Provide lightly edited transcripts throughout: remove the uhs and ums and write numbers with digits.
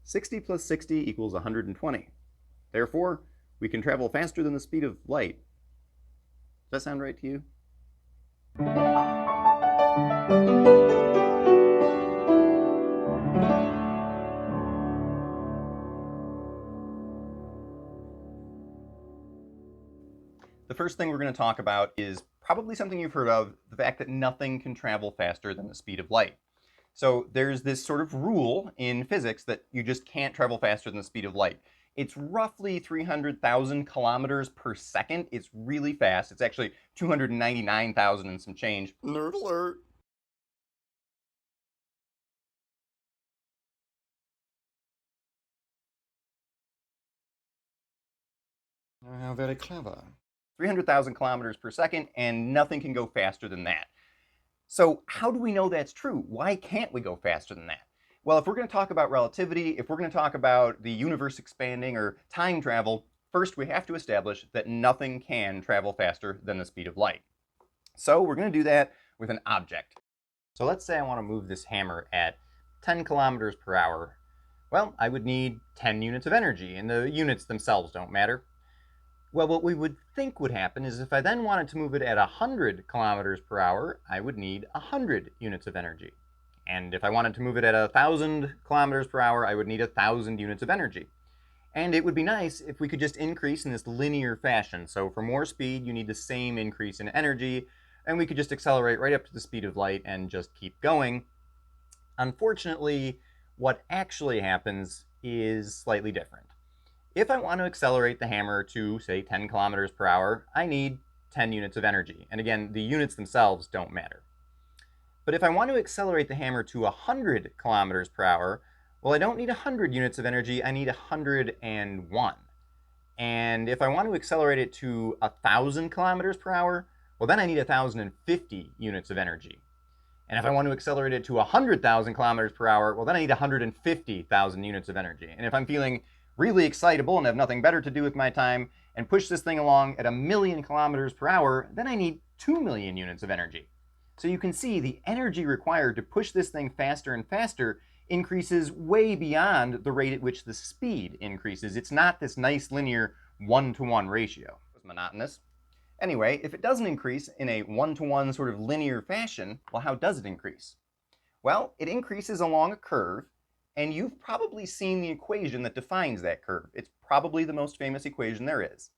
60 plus 60 equals 120. Therefore, we can travel faster than the speed of light. Does that sound right to you? The first thing we're going to talk about is probably something you've heard of, the fact that nothing can travel faster than the speed of light. So there's this sort of rule in physics that you just can't travel faster than the speed of light. It's roughly 300,000 kilometers per second. It's really fast. It's actually 299,000 and some change. Nerd alert. How very clever. 300,000 kilometers per second, and nothing can go faster than that. So how do we know that's true? Why can't we go faster than that? Well, if we're going to talk about relativity, if we're going to talk about the universe expanding or time travel, first we have to establish that nothing can travel faster than the speed of light. So we're going to do that with an object. So let's say I want to move this hammer at 10 kilometers per hour. Well, I would need 10 units of energy, and the units themselves don't matter. Well, what we would think would happen is if I then wanted to move it at 100 kilometers per hour, I would need 100 units of energy. And if I wanted to move it at 1,000 kilometers per hour, I would need 1,000 units of energy. And it would be nice if we could just increase in this linear fashion. So for more speed, you need the same increase in energy, and we could just accelerate right up to the speed of light and just keep going. Unfortunately, what actually happens is slightly different. If I want to accelerate the hammer to, say, 10 kilometers per hour, I need 10 units of energy. And again, the units themselves don't matter. But if I want to accelerate the hammer to 100 kilometers per hour, well, I don't need 100 units of energy, I need 101. And if I want to accelerate it to 1,000 kilometers per hour, well, then I need 1,050 units of energy. And if I want to accelerate it to 100,000 kilometers per hour, well, then I need 150,000 units of energy. And if I'm feeling really excitable and have nothing better to do with my time and push this thing along at 1,000,000 kilometers per hour, then I need 2,000,000 units of energy. So you can see the energy required to push this thing faster and faster increases way beyond the rate at which the speed increases. It's not this nice linear 1-to-1 ratio. It's monotonous. Anyway, if it doesn't increase in a 1-to-1 sort of linear fashion, well, how does it increase? Well, it increases along a curve, and you've probably seen the equation that defines that curve. It's probably the most famous equation there is.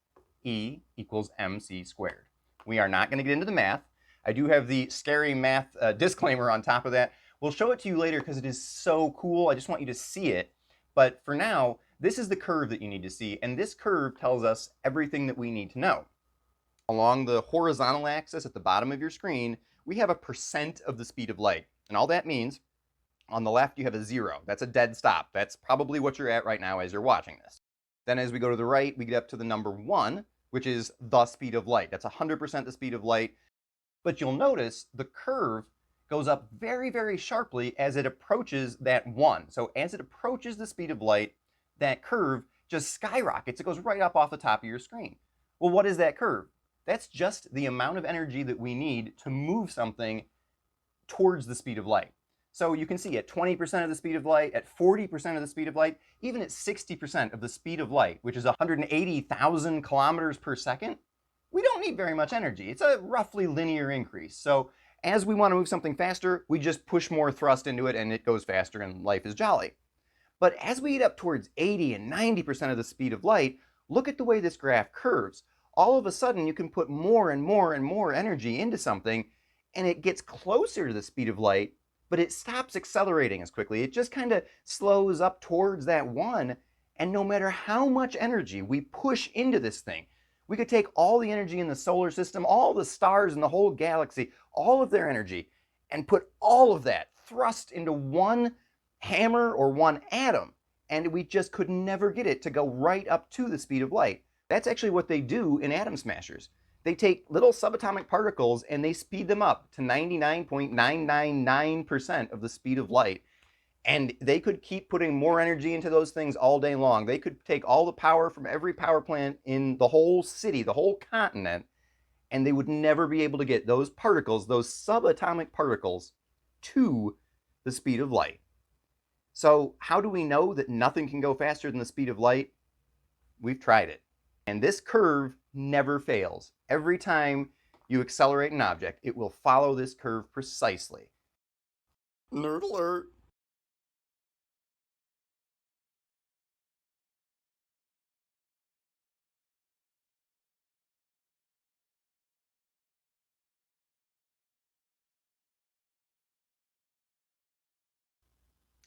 E equals mc squared. We are not going to get into the math. I do have the scary math disclaimer on top of that. We'll show it to you later because it is so cool. I just want you to see it. But for now, this is the curve that you need to see, and this curve tells us everything that we need to know. Along the horizontal axis at the bottom of your screen, we have a percent of the speed of light. And all that means, on the left, you have a 0. That's a dead stop. That's probably what you're at right now as you're watching this. Then as we go to the right, we get up to the number 1, which is the speed of light. That's 100% the speed of light. But you'll notice the curve goes up very, very sharply as it approaches that 1. So as it approaches the speed of light, that curve just skyrockets. It goes right up off the top of your screen. Well, what is that curve? That's just the amount of energy that we need to move something towards the speed of light. So you can see at 20% of the speed of light, at 40% of the speed of light, even at 60% of the speed of light, which is 180,000 kilometers per second, we don't need very much energy. It's a roughly linear increase. So as we want to move something faster, we just push more thrust into it and it goes faster and life is jolly. But as we get up towards 80 and 90% of the speed of light, look at the way this graph curves. All of a sudden, you can put more and more and more energy into something, and it gets closer to the speed of light, but it stops accelerating as quickly. It just kind of slows up towards that 1, and no matter how much energy we push into this thing, we could take all the energy in the solar system, all the stars in the whole galaxy, all of their energy, and put all of that thrust into one hammer or one atom, and we just could never get it to go right up to the speed of light. That's actually what they do in atom smashers. They take little subatomic particles and they speed them up to 99.999% of the speed of light. And they could keep putting more energy into those things all day long. They could take all the power from every power plant in the whole city, the whole continent, and they would never be able to get those particles, those subatomic particles, to the speed of light. So how do we know that nothing can go faster than the speed of light? We've tried it. And this curve never fails. Every time you accelerate an object, it will follow this curve precisely. Nerd alert.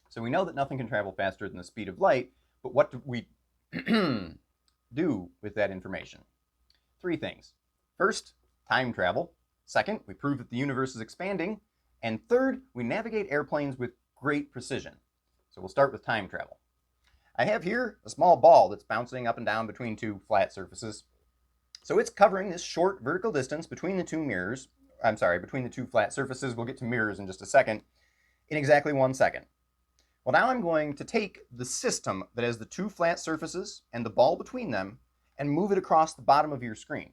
So we know that nothing can travel faster than the speed of light, but what do we do with that information? Three things. First, time travel. Second, we prove that the universe is expanding. And third, we navigate airplanes with great precision. So we'll start with time travel. I have here a small ball that's bouncing up and down between two flat surfaces. So it's covering this short vertical distance between the two mirrors, between the two flat surfaces, we'll get to mirrors in just a second, in exactly 1 second. Well, now I'm going to take the system that has the two flat surfaces and the ball between them and move it across the bottom of your screen.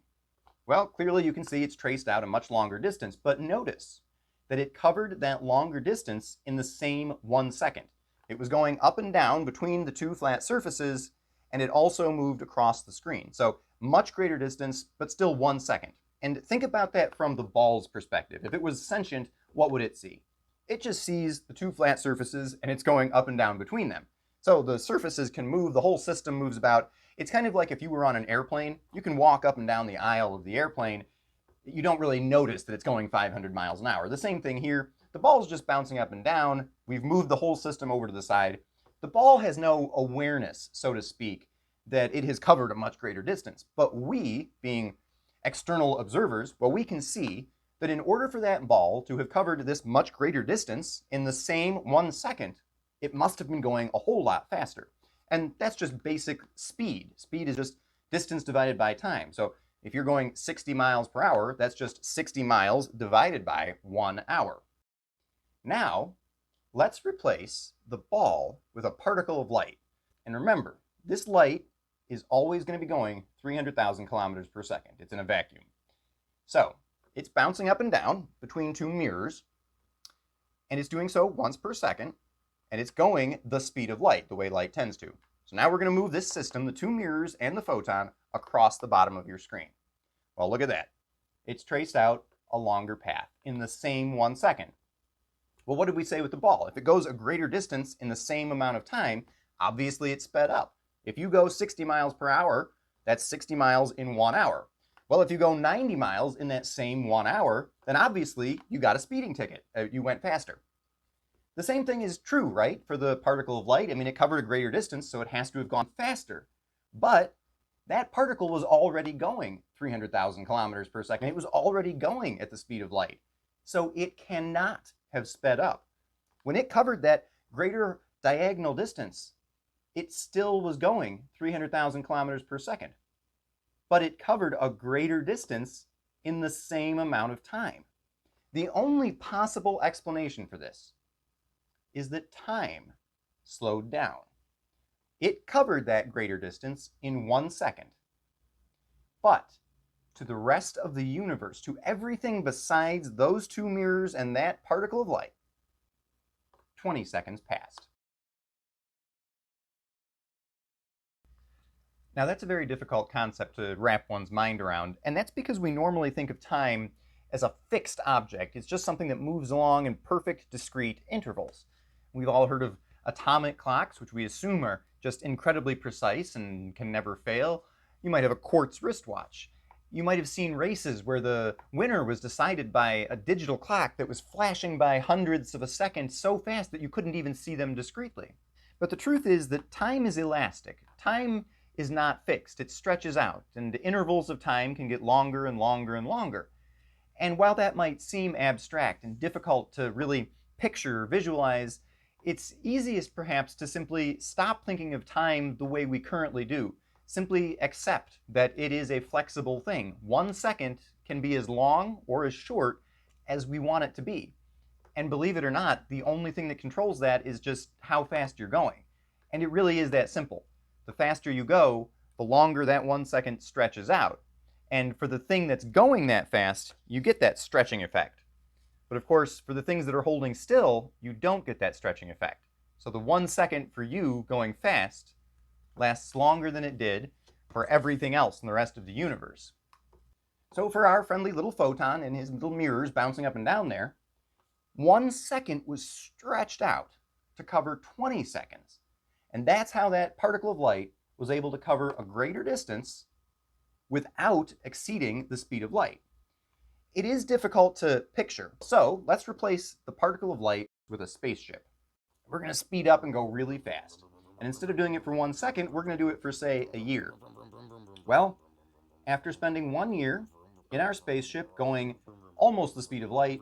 Well, clearly you can see it's traced out a much longer distance, but notice that it covered that longer distance in the same 1 second. It was going up and down between the two flat surfaces, and it also moved across the screen. So much greater distance, but still 1 second. And think about that from the ball's perspective. If it was sentient, what would it see? It just sees the two flat surfaces and it's going up and down between them. So the surfaces can move, the whole system moves about. It's kind of like if you were on an airplane, you can walk up and down the aisle of the airplane. You don't really notice that it's going 500 miles an hour. The same thing here. The ball's just bouncing up and down. We've moved the whole system over to the side. The ball has no awareness, so to speak, that it has covered a much greater distance. But we, being external observers, well, we can see that in order for that ball to have covered this much greater distance in the same 1 second, it must have been going a whole lot faster. And that's just basic speed. Speed is just distance divided by time. So if you're going 60 miles per hour, that's just 60 miles divided by 1 hour. Now, let's replace the ball with a particle of light. And remember, this light is always going to be going 300,000 kilometers per second. It's in a vacuum. So it's bouncing up and down between two mirrors, and it's doing so once per second, and it's going the speed of light, the way light tends to. So now we're going to move this system, the two mirrors and the photon, across the bottom of your screen. Well, look at that. It's traced out a longer path in the same 1 second. Well, what did we say with the ball? If it goes a greater distance in the same amount of time, obviously it's sped up. If you go 60 miles per hour, that's 60 miles in 1 hour. Well, if you go 90 miles in that same 1 hour, then obviously you got a speeding ticket. You went faster. The same thing is true, right, for the particle of light. I mean, it covered a greater distance, so it has to have gone faster. But that particle was already going 300,000 kilometers per second. It was already going at the speed of light. So it cannot have sped up. When it covered that greater diagonal distance, it still was going 300,000 kilometers per second. But it covered a greater distance in the same amount of time. The only possible explanation for this is that time slowed down. It covered that greater distance in 1 second. But to the rest of the universe, to everything besides those two mirrors and that particle of light, 20 seconds passed. Now that's a very difficult concept to wrap one's mind around, and that's because we normally think of time as a fixed object. It's just something that moves along in perfect, discrete intervals. We've all heard of atomic clocks, which we assume are just incredibly precise and can never fail. You might have a quartz wristwatch. You might have seen races where the winner was decided by a digital clock that was flashing by hundredths of a second so fast that you couldn't even see them discretely. But the truth is that time is elastic. Time is not fixed. It stretches out, and the intervals of time can get longer and longer and longer. And while that might seem abstract and difficult to really picture or visualize, it's easiest perhaps to simply stop thinking of time the way we currently do. Simply accept that it is a flexible thing. 1 second can be as long or as short as we want it to be. And believe it or not, the only thing that controls that is just how fast you're going. And it really is that simple. The faster you go, the longer that 1 second stretches out. And for the thing that's going that fast, you get that stretching effect. But of course, for the things that are holding still, you don't get that stretching effect. So the 1 second for you going fast lasts longer than it did for everything else in the rest of the universe. So for our friendly little photon and his little mirrors bouncing up and down there, 1 second was stretched out to cover 20 seconds. And that's how that particle of light was able to cover a greater distance without exceeding the speed of light. It is difficult to picture, so let's replace the particle of light with a spaceship. We're going to speed up and go really fast. And instead of doing it for 1 second, we're going to do it for, say, a year. Well, after spending 1 year in our spaceship going almost the speed of light,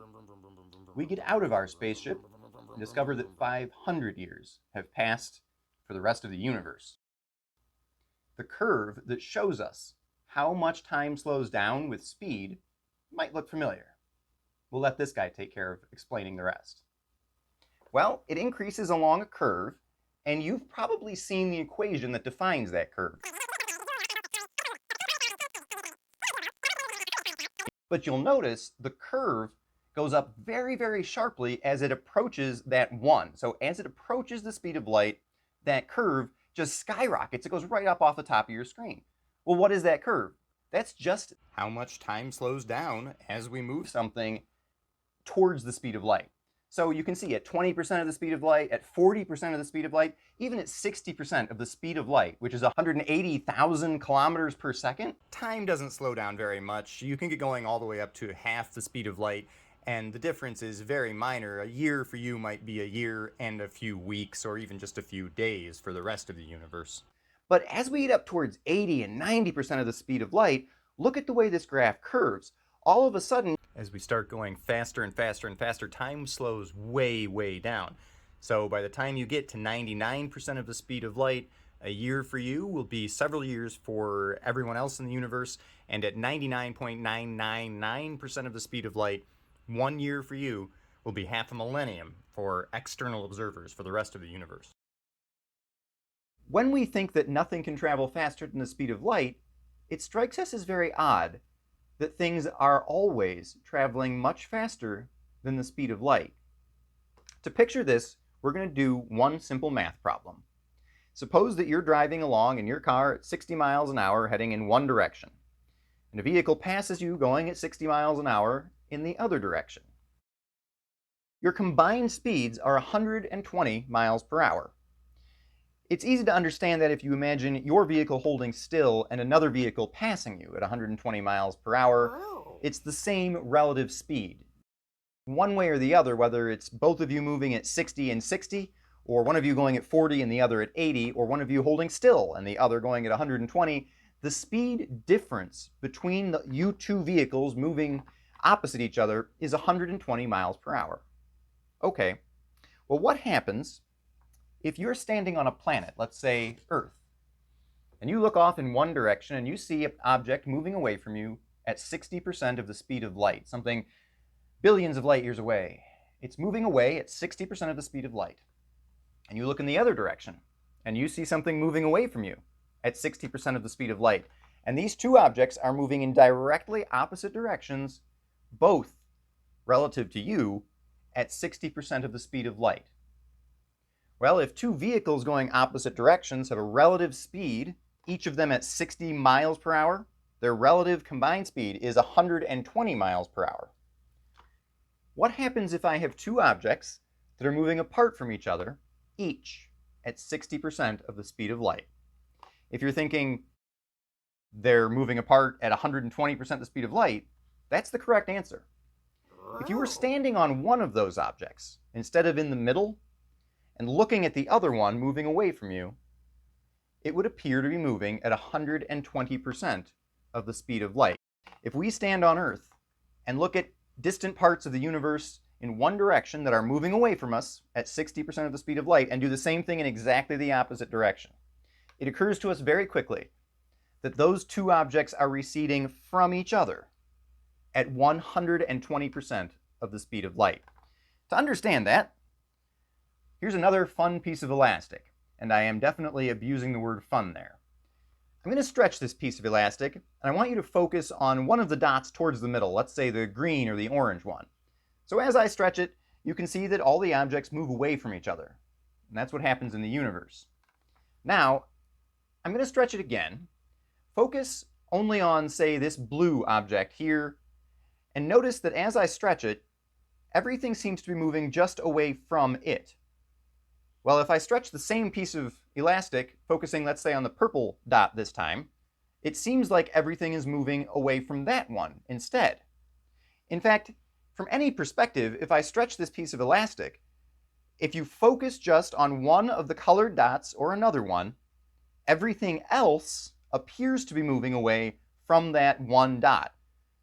we get out of our spaceship and discover that 500 years have passed for the rest of the universe. The curve that shows us how much time slows down with speed might look familiar. We'll let this guy take care of explaining the rest. Well, it increases along a curve, and you've probably seen the equation that defines that curve. But you'll notice the curve goes up very, very sharply as it approaches that 1. So as it approaches the speed of light, that curve just skyrockets. It goes right up off the top of your screen. Well, what is that curve? That's just how much time slows down as we move something towards the speed of light. So you can see at 20% of the speed of light, at 40% of the speed of light, even at 60% of the speed of light, which is 180,000 kilometers per second, time doesn't slow down very much. You can get going all the way up to half the speed of light, and the difference is very minor. A year for you might be a year and a few weeks, or even just a few days for the rest of the universe. But as we get up towards 80 and 90% of the speed of light, look at the way this graph curves. All of a sudden, as we start going faster and faster and faster, time slows way, way down. So by the time you get to 99% of the speed of light, a year for you will be several years for everyone else in the universe, and at 99.999% of the speed of light, 1 year for you will be half a millennium for external observers for the rest of the universe. When we think that nothing can travel faster than the speed of light, it strikes us as very odd that things are always traveling much faster than the speed of light. To picture this, we're going to do one simple math problem. Suppose that you're driving along in your car at 60 miles an hour heading in one direction, and a vehicle passes you going at 60 miles an hour in the other direction. Your combined speeds are 120 miles per hour. It's easy to understand that if you imagine your vehicle holding still and another vehicle passing you at 120 miles per hour, it's the same relative speed. One way or the other, whether it's both of you moving at 60 and 60, or one of you going at 40 and the other at 80, or one of you holding still and the other going at 120, the speed difference between you two vehicles moving opposite each other is 120 miles per hour. Okay, well, what happens if you're standing on a planet, let's say Earth, and you look off in one direction and you see an object moving away from you at 60% of the speed of light, something billions of light years away. It's moving away at 60% of the speed of light. And you look in the other direction and you see something moving away from you at 60% of the speed of light. And these two objects are moving in directly opposite directions, both relative to you, at 60% of the speed of light. Well, if two vehicles going opposite directions have a relative speed, each of them at 60 miles per hour, their relative combined speed is 120 miles per hour. What happens if I have two objects that are moving apart from each other, each at 60% of the speed of light? If you're thinking they're moving apart at 120% the speed of light, that's the correct answer. If you were standing on one of those objects instead of in the middle, and looking at the other one moving away from you, it would appear to be moving at 120% of the speed of light. If we stand on Earth and look at distant parts of the universe in one direction that are moving away from us at 60% of the speed of light and do the same thing in exactly the opposite direction, it occurs to us very quickly that those two objects are receding from each other at 120% of the speed of light. To understand that, here's another fun piece of elastic, and I am definitely abusing the word fun there. I'm going to stretch this piece of elastic, and I want you to focus on one of the dots towards the middle, let's say the green or the orange one. So as I stretch it, you can see that all the objects move away from each other. And that's what happens in the universe. Now, I'm going to stretch it again. Focus only on, say, this blue object here, and notice that as I stretch it, everything seems to be moving just away from it. Well, if I stretch the same piece of elastic, focusing, let's say, on the purple dot this time, it seems like everything is moving away from that one instead. In fact, from any perspective, if I stretch this piece of elastic, if you focus just on one of the colored dots or another one, everything else appears to be moving away from that one dot.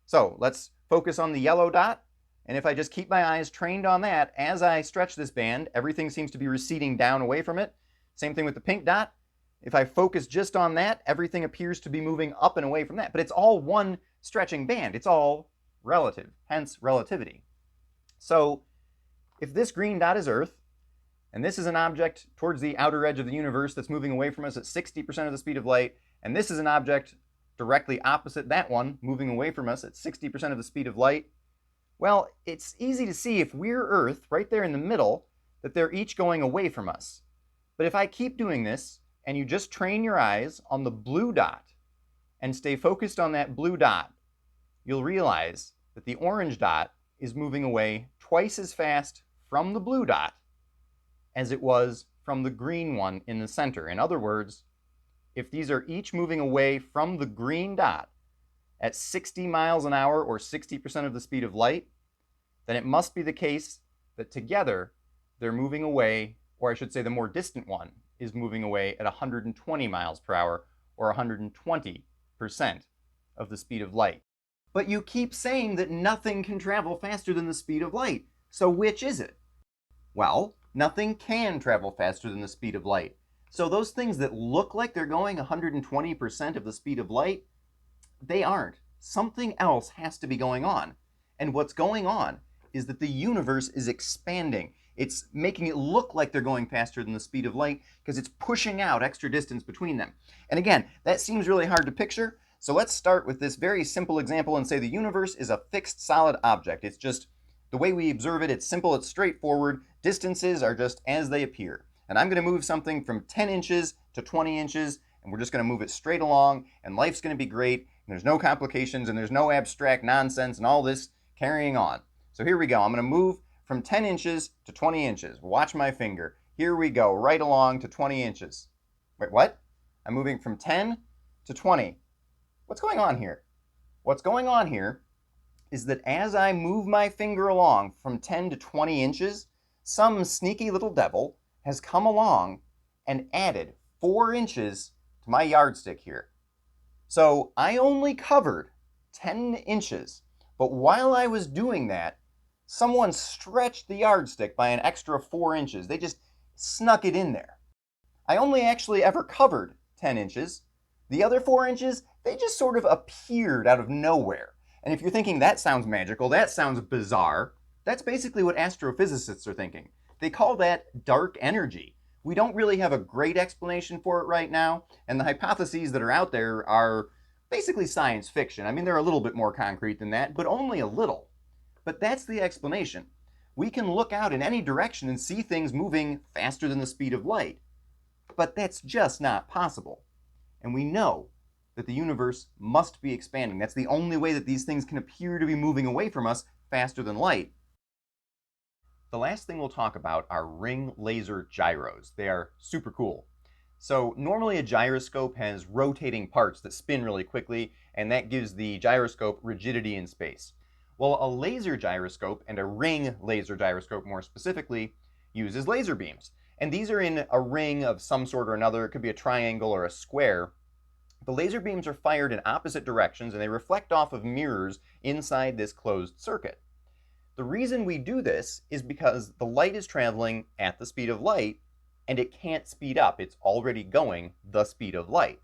So let's focus on the yellow dot, and if I just keep my eyes trained on that, as I stretch this band, everything seems to be receding down away from it. Same thing with the pink dot. If I focus just on that, everything appears to be moving up and away from that. But it's all one stretching band. It's all relative, hence relativity. So if this green dot is Earth, and this is an object towards the outer edge of the universe that's moving away from us at 60% of the speed of light, and this is an object directly opposite that one, moving away from us at 60% of the speed of light, well, it's easy to see if we're Earth, right there in the middle, that they're each going away from us. But if I keep doing this, and you just train your eyes on the blue dot, and stay focused on that blue dot, you'll realize that the orange dot is moving away twice as fast from the blue dot as it was from the green one in the center. In other words, if these are each moving away from the green dot at 60 miles an hour or 60% of the speed of light, then it must be the case that together they're moving away, or I should say the more distant one is moving away at 120 miles per hour or 120% of the speed of light. But you keep saying that nothing can travel faster than the speed of light. So which is it? Well, nothing can travel faster than the speed of light. So those things that look like they're going 120% of the speed of light, they aren't. Something else has to be going on. And what's going on is that the universe is expanding. It's making it look like they're going faster than the speed of light because it's pushing out extra distance between them. And again, that seems really hard to picture. So let's start with this very simple example and say the universe is a fixed solid object. It's just the way we observe it. It's simple, it's straightforward. Distances are just as they appear. And I'm going to move something from 10 inches to 20 inches, and we're just going to move it straight along, and life's going to be great, and there's no complications, and there's no abstract nonsense and all this carrying on. So here we go. I'm going to move from 10 inches to 20 inches. Watch my finger. Here we go, right along to 20 inches. Wait, what? I'm moving from 10 to 20. What's going on here? What's going on here is that as I move my finger along from 10 to 20 inches, some sneaky little devil has come along and added 4 inches to my yardstick here. So I only covered 10 inches, but while I was doing that, someone stretched the yardstick by an extra 4 inches. They just snuck it in there. I only actually ever covered 10 inches. The other 4 inches, they just sort of appeared out of nowhere. And if you're thinking that sounds magical, that sounds bizarre, that's basically what astrophysicists are thinking. They call that dark energy. We don't really have a great explanation for it right now, and the hypotheses that are out there are basically science fiction. I mean, they're a little bit more concrete than that, but only a little. But that's the explanation. We can look out in any direction and see things moving faster than the speed of light. But that's just not possible. And we know that the universe must be expanding. That's the only way that these things can appear to be moving away from us faster than light. The last thing we'll talk about are ring laser gyros. They are super cool. So normally a gyroscope has rotating parts that spin really quickly, and that gives the gyroscope rigidity in space. Well, a laser gyroscope, and a ring laser gyroscope more specifically, uses laser beams. And these are in a ring of some sort or another. It could be a triangle or a square. The laser beams are fired in opposite directions, and they reflect off of mirrors inside this closed circuit. The reason we do this is because the light is traveling at the speed of light, and it can't speed up. It's already going the speed of light.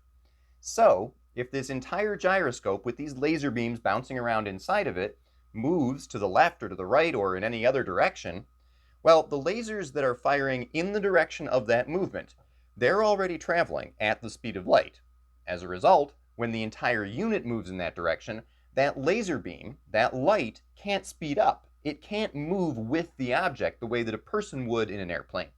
So if this entire gyroscope with these laser beams bouncing around inside of it moves to the left or to the right or in any other direction, well, the lasers that are firing in the direction of that movement, they're already traveling at the speed of light. As a result, when the entire unit moves in that direction, that laser beam, that light, can't speed up. It can't move with the object the way that a person would in an airplane.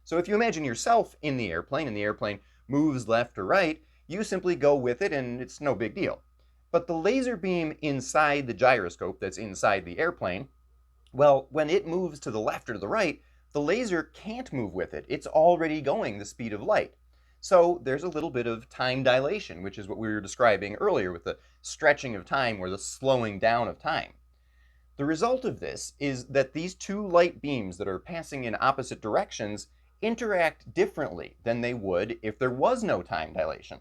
So if you imagine yourself in the airplane and the airplane moves left or right, you simply go with it and it's no big deal. But the laser beam inside the gyroscope that's inside the airplane, well, when it moves to the left or to the right, the laser can't move with it. It's already going the speed of light. So there's a little bit of time dilation, which is what we were describing earlier with the stretching of time or the slowing down of time. The result of this is that these two light beams that are passing in opposite directions interact differently than they would if there was no time dilation.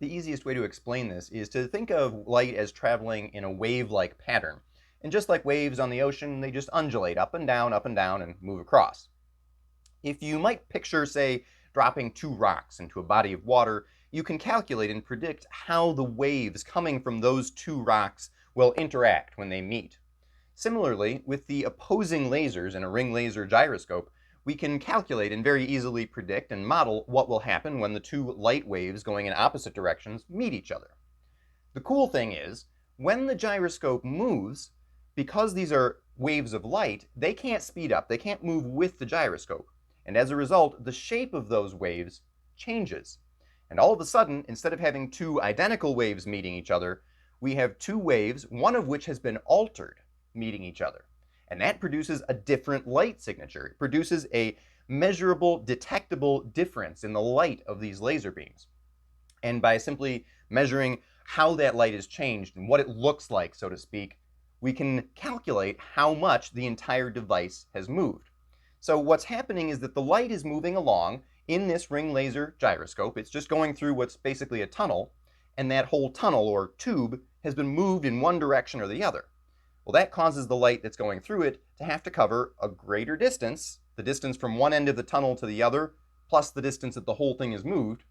The easiest way to explain this is to think of light as traveling in a wave-like pattern. And just like waves on the ocean, they just undulate up and down, and move across. If you might picture, say, dropping two rocks into a body of water, you can calculate and predict how the waves coming from those two rocks will interact when they meet. Similarly, with the opposing lasers in a ring laser gyroscope, we can calculate and very easily predict and model what will happen when the two light waves going in opposite directions meet each other. The cool thing is, when the gyroscope moves, because these are waves of light, they can't speed up, they can't move with the gyroscope. And as a result, the shape of those waves changes. And all of a sudden, instead of having two identical waves meeting each other, we have two waves, one of which has been altered, meeting each other. And that produces a different light signature. It produces a measurable, detectable difference in the light of these laser beams. And by simply measuring how that light is changed and what it looks like, so to speak, we can calculate how much the entire device has moved. So what's happening is that the light is moving along in this ring laser gyroscope. It's just going through what's basically a tunnel, and that whole tunnel or tube has been moved in one direction or the other. Well, that causes the light that's going through it to have to cover a greater distance, the distance from one end of the tunnel to the other, plus the distance that the whole thing is moved,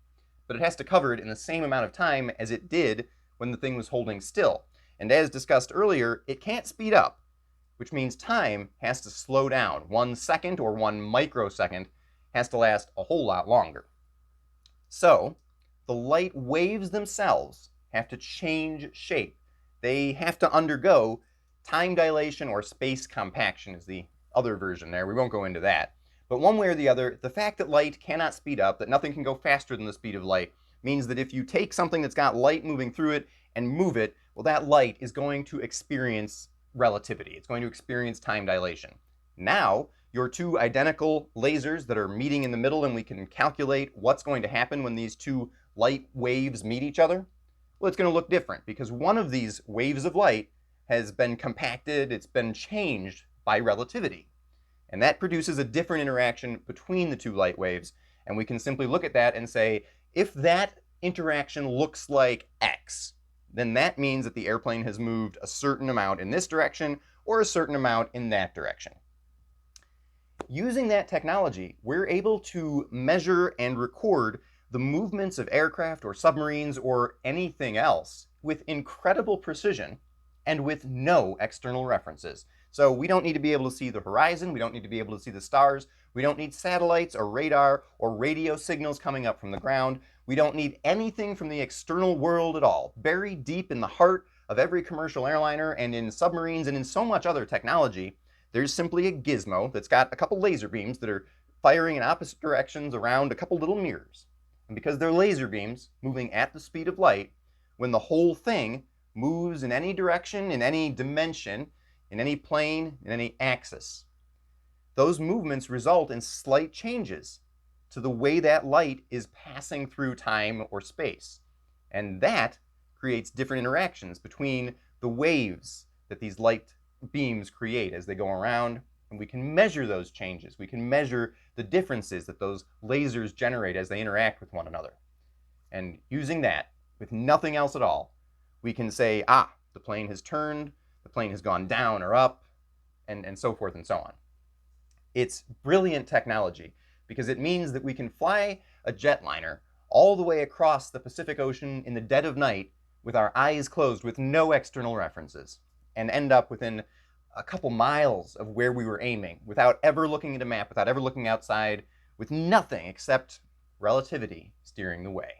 but it has to cover it in the same amount of time as it did when the thing was holding still. And as discussed earlier, it can't speed up, which means time has to slow down. 1 second or 1 microsecond has to last a whole lot longer. So the light waves themselves have to change shape. They have to undergo time dilation or space compaction is the other version there. We won't go into that. But one way or the other, the fact that light cannot speed up, that nothing can go faster than the speed of light, means that if you take something that's got light moving through it and move it, well, that light is going to experience relativity. It's going to experience time dilation. Now, your two identical lasers that are meeting in the middle, and we can calculate what's going to happen when these two light waves meet each other, well, it's going to look different because one of these waves of light has been compacted, it's been changed by relativity. And that produces a different interaction between the two light waves. And we can simply look at that and say, if that interaction looks like X, then that means that the airplane has moved a certain amount in this direction or a certain amount in that direction. Using that technology, we're able to measure and record the movements of aircraft or submarines or anything else with incredible precision and with no external references. So we don't need to be able to see the horizon, we don't need to be able to see the stars, we don't need satellites or radar or radio signals coming up from the ground, we don't need anything from the external world at all. Buried deep in the heart of every commercial airliner and in submarines and in so much other technology, there's simply a gizmo that's got a couple laser beams that are firing in opposite directions around a couple little mirrors. And because they're laser beams moving at the speed of light, when the whole thing moves in any direction, in any dimension, in any plane, in any axis, those movements result in slight changes to the way that light is passing through time or space. And that creates different interactions between the waves that these light beams create as they go around, and we can measure those changes. We can measure the differences that those lasers generate as they interact with one another. And using that, with nothing else at all, we can say, the plane has turned, the plane has gone down or up, and so forth and so on. It's brilliant technology because it means that we can fly a jetliner all the way across the Pacific Ocean in the dead of night with our eyes closed with no external references and end up within a couple miles of where we were aiming without ever looking at a map, without ever looking outside, with nothing except relativity steering the way.